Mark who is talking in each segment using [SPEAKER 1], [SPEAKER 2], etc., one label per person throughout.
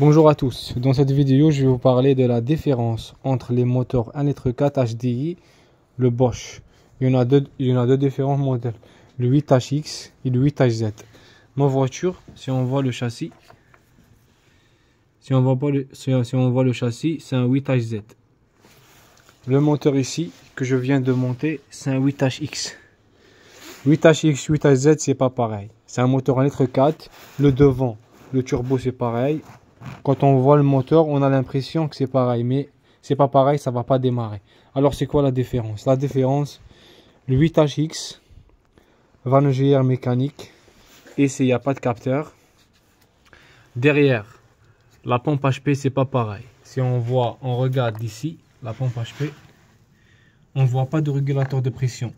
[SPEAKER 1] Bonjour à tous, dans cette vidéo je vais vous parler de la différence entre les moteurs 1,4 litre HDI, le Bosch. Il y en a deux différents modèles, le 8HX et le 8HZ. Ma voiture, si on voit le châssis, c'est un 8HZ. Le moteur ici que je viens de monter, c'est un 8HX. 8HX, 8HZ, c'est pas pareil. C'est un moteur 1,4 litre, le devant, le turbo c'est pareil. Quand on voit le moteur, on a l'impression que c'est pareil, mais c'est pas pareil, ça va pas démarrer. Alors c'est quoi la différence? La différence, le 8HX, van GR mécanique, ici il n'y a pas de capteur. Derrière, la pompe HP c'est pas pareil. Si on regarde ici, la pompe HP, on voit pas de régulateur de pression.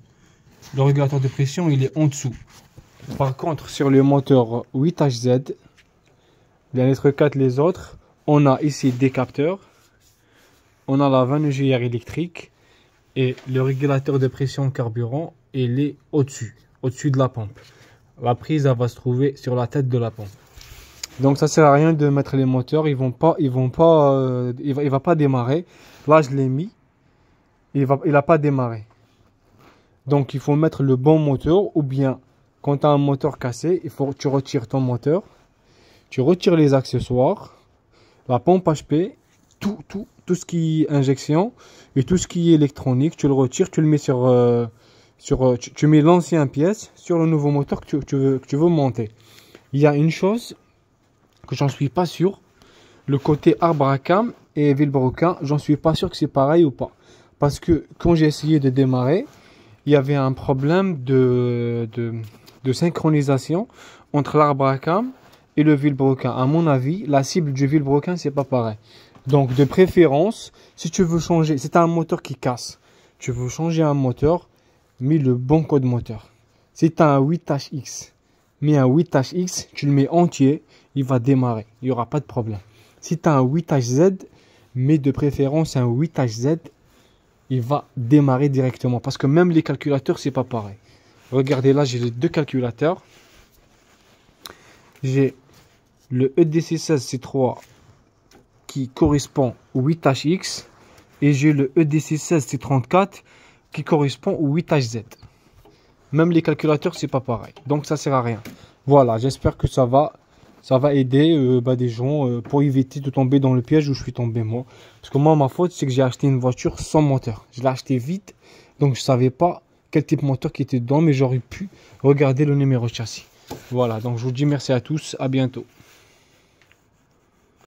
[SPEAKER 1] Le régulateur de pression il est en dessous. Par contre sur le moteur 8HZ, les 1,4 litre les autres, on a ici des capteurs, on a la vanne GR électrique et le régulateur de pression carburant il est au-dessus de la pompe. La prise elle va se trouver sur la tête de la pompe. Donc ça sert à rien de mettre les moteurs, il va pas démarrer. Là je l'ai mis, il a pas démarré. Donc il faut mettre le bon moteur, ou bien quand tu as un moteur cassé, il faut que tu retires ton moteur. Tu retires les accessoires, la pompe HP, tout ce qui est injection et tout ce qui est électronique, tu le retires, tu le mets tu mets l'ancienne pièce sur le nouveau moteur que tu veux monter. Il y a une chose que j'en suis pas sûr, le côté arbre à cam et vilebrequin, j'en suis pas sûr que c'est pareil ou pas. Parce que quand j'ai essayé de démarrer, il y avait un problème de synchronisation entre l'arbre à cam et le vilebrequin. À mon avis, la cible du vilebrequin, c'est pas pareil. Donc, de préférence, si tu veux changer, c'est un moteur qui casse. Tu veux changer un moteur, mets le bon code moteur. Si tu as un 8HX, mets un 8HX, tu le mets entier, il va démarrer. Il n'y aura pas de problème. Si tu as un 8HZ, mets de préférence un 8HZ, il va démarrer directement. Parce que même les calculateurs, c'est pas pareil. Regardez là, j'ai les deux calculateurs. J'ai le EDC16C3 qui correspond au 8HX et j'ai le EDC16C34 qui correspond au 8HZ. Même les calculateurs, c'est pas pareil. Donc ça sert à rien. Voilà, j'espère que ça va aider des gens pour éviter de tomber dans le piège où je suis tombé moi. Parce que moi, ma faute, c'est que j'ai acheté une voiture sans moteur. Je l'ai acheté vite, donc je savais pas quel type de moteur qui était dedans, mais j'aurais pu regarder le numéro de châssis. Voilà, donc je vous dis merci à tous, à bientôt.